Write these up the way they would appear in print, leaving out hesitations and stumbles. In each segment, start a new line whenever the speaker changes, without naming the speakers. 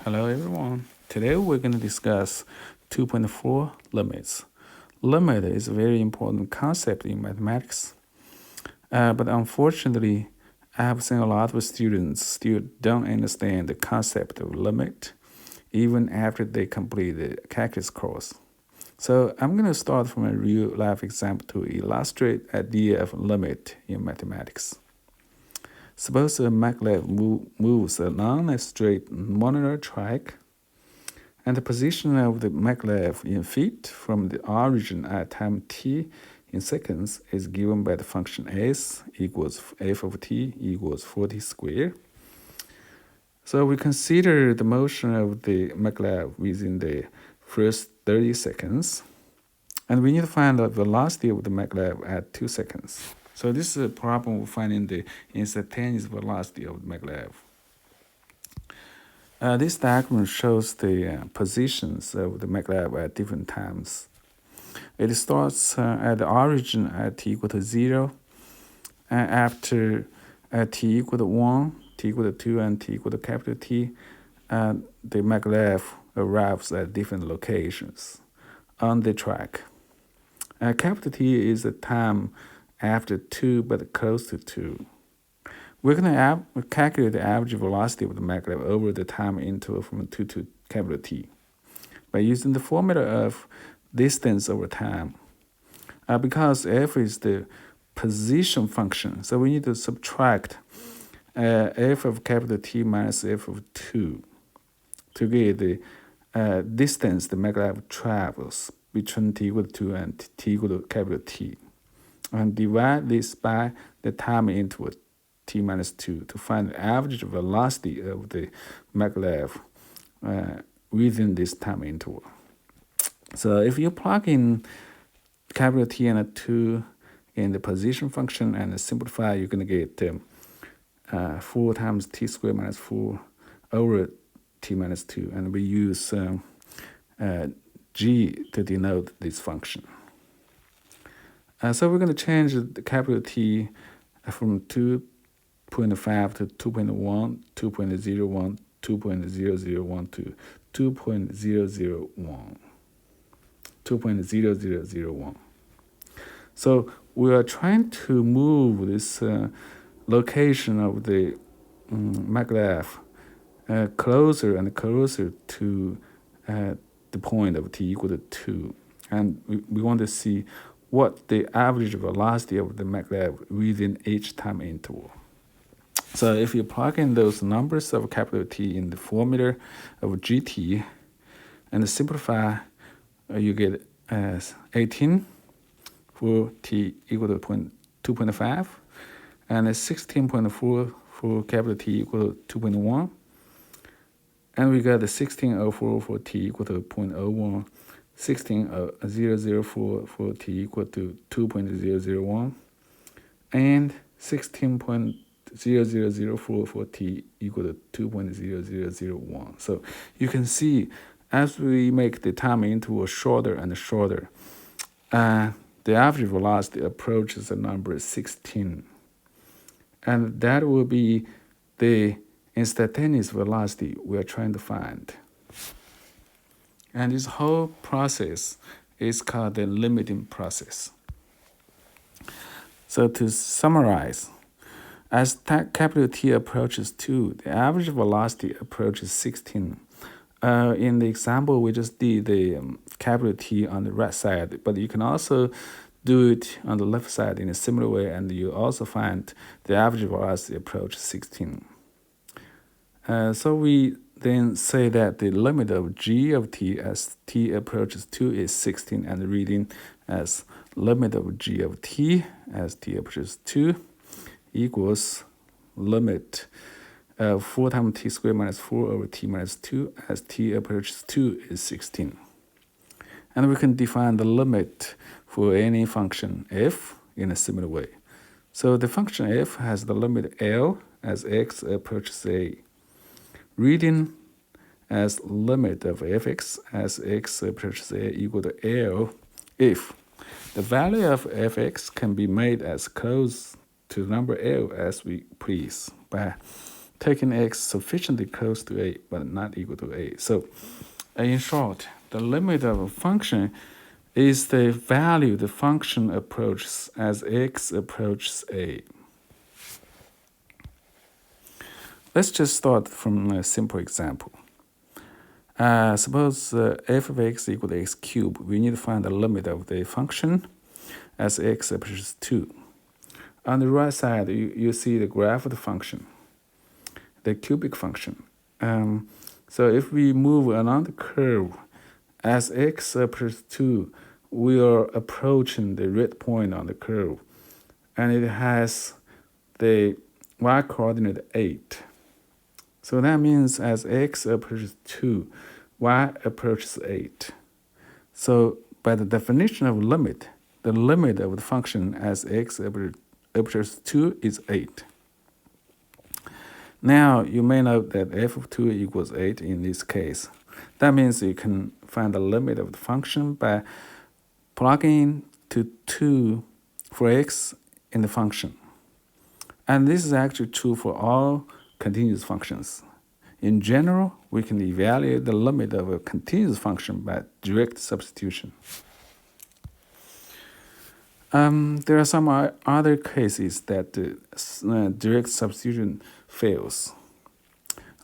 Hello everyone. Today we're going to discuss 2.4 limits. Limit is a very important concept in mathematics, but unfortunately, I have seen a lot of students still don't understand the concept of limit even after they complete the calculus course. So I'm going to start from a real life example to illustrate the idea of limit in mathematics. Suppose a maglev moves along a straight monolar track, and the position of the maglev in feet from the origin at time t in seconds is given by the function s equals f of t equals 40 squared. So we consider the motion of the maglev within the first 30 seconds, and we need to find the velocity of the maglev at 2 seconds. So this is a problem of finding the instantaneous velocity of the maglev. This diagram shows the positions of the maglev at different times. It starts at the origin at t equal to 0, and after t equal to 1, t equal to 2, and t equal to capital T, the maglev arrives at different locations on the track. Capital T is the time after 2 but close to 2. We're going to calculate the average velocity of the maglev over the time interval from 2 to capital T by using the formula of distance over time. Because f is the position function, so we need to subtract f of capital T minus f of 2 to get the distance the maglev travels between t equal to 2 and t equal to capital T, and divide this by the time interval t minus 2 to find the average velocity of the maglev within this time interval. So if you plug in capital T and a 2 in the position function and simplify, you're going to get 4 times t squared minus 4 over t minus 2. And we use g to denote this function. So we're going to change the capital T from 2.5 to 2.1, 2.01, 2.001 to 2.001. 2.0001. So we are trying to move this location of the maglev closer and closer to the point of t equal to 2. And we want to see what the average velocity of the maglev within each time interval. So if you plug in those numbers of capital T in the formula of gt and simplify, you get 18 for t equal to 2.5 and 16.4 for capital T equal to 2.1, and we got the 1604 for t equal to 0.01, 16004 for t equal to 2.001, and 16.0004 for t equal to 2.0001. So you can see as we make the time interval shorter and shorter, the average velocity approaches the number 16. And that will be the instantaneous velocity we are trying to find. And this whole process is called the limiting process. So to summarize, as capital T approaches 2, the average velocity approaches 16. In the example, we just did the capital T on the right side, but you can also do it on the left side in a similar way, and you also find the average velocity approaches 16. So we then say that the limit of g of t as t approaches 2 is 16, and the reading as limit of g of t as t approaches 2 equals limit 4 times t squared minus 4 over t minus 2 as t approaches 2 is 16. And we can define the limit for any function f in a similar way. So the function f has the limit L as x approaches a, reading as limit of fx as x approaches a equal to L if the value of fx can be made as close to the number L as we please by taking x sufficiently close to a but not equal to a. So in short, the limit of a function is the value the function approaches as x approaches a. Let's just start from a simple example. Suppose f of x equal to x cubed. We need to find the limit of the function as x approaches 2. On the right side, you see the graph of the function, the cubic function. So if we move along the curve as x approaches 2, we are approaching the red point on the curve, and it has the y coordinate 8. So that means as x approaches 2, y approaches 8. So by the definition of limit, the limit of the function as x approaches 2 is 8. Now you may note that f of 2 equals 8 in this case. That means you can find the limit of the function by plugging to 2 for x in the function. And this is actually true for all continuous functions. In general, we can evaluate the limit of a continuous function by direct substitution. There are some other cases that direct substitution fails.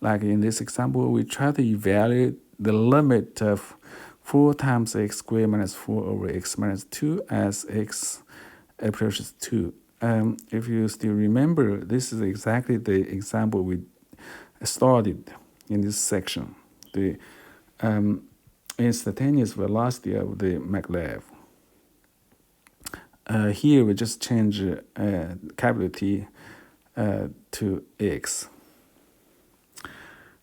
Like in this example, we try to evaluate the limit of 4 times x squared minus 4 over x minus 2 as x approaches 2. If you still remember, this is exactly the example we started in this section, the instantaneous velocity of the maglev. Here we just change capital T to x.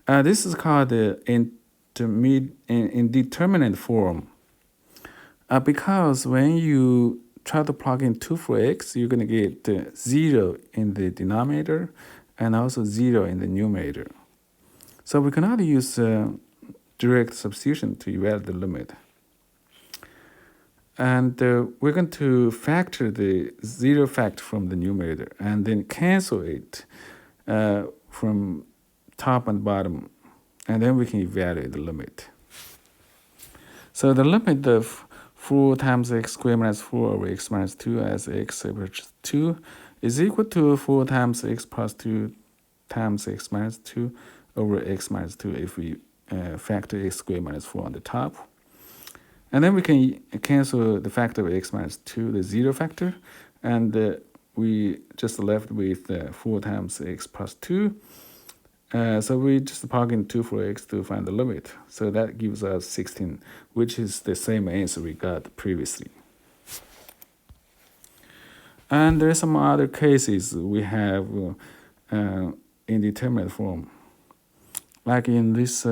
This is called the indeterminate form because when you try to plug in 2 for x, you're going to get 0 in the denominator and also 0 in the numerator. So we cannot use direct substitution to evaluate the limit. And we're going to factor the 0 factor from the numerator and then cancel it from top and bottom, and then we can evaluate the limit. So the limit of 4 times x squared minus 4 over x minus 2 as x approaches 2 is equal to 4 times x plus 2 times x minus 2 over x minus 2 if we factor x squared minus 4 on the top. And then we can cancel the factor of x minus 2, the 0 factor, and we just left with 4 times x plus 2. So we just plug in 2 for x to find the limit. So that gives us 16, which is the same answer we got previously. And there are some other cases we have indeterminate form. Like in this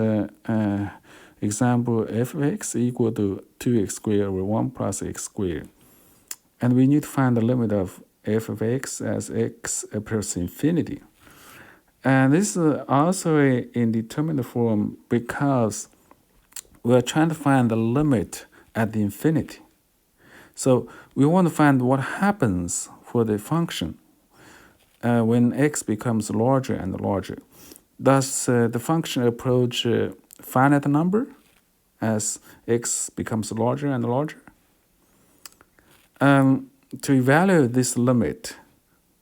example, f of x equal to 2x squared over 1 plus x squared. And we need to find the limit of f of x as x approaches infinity. And this is also an indeterminate form because we're trying to find the limit at the infinity. So we want to find what happens for the function when x becomes larger and larger. Does the function approach a finite number as x becomes larger and larger? To evaluate this limit,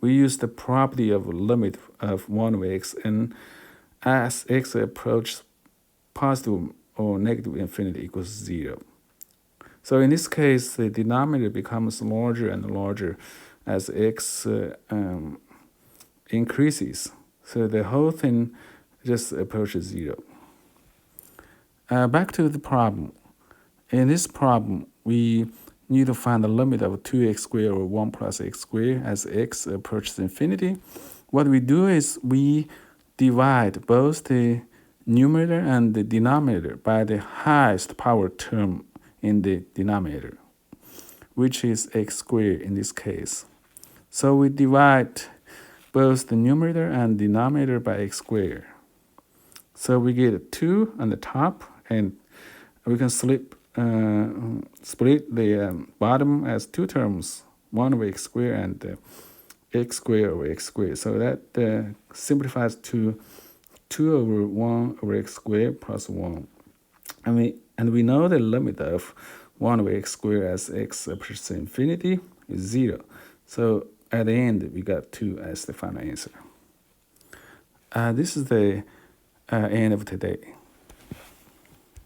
we use the property of limit of 1 over x, and as x approaches positive or negative infinity equals 0. So in this case, the denominator becomes larger and larger as x increases. So the whole thing just approaches 0. Back to the problem. In this problem, we need to find the limit of 2x squared over 1 plus x squared as x approaches infinity. What we do is we divide both the numerator and the denominator by the highest power term in the denominator, which is x squared in this case. So we divide both the numerator and denominator by x squared. So we get 2 on the top, and we can split the bottom as 2 terms, 1 over x squared and x squared over x squared. So that simplifies to 2 over 1 over x squared plus 1. And we know the limit of 1 over x squared as x approaches infinity is 0. So at the end, we got 2 as the final answer. This is the end of today.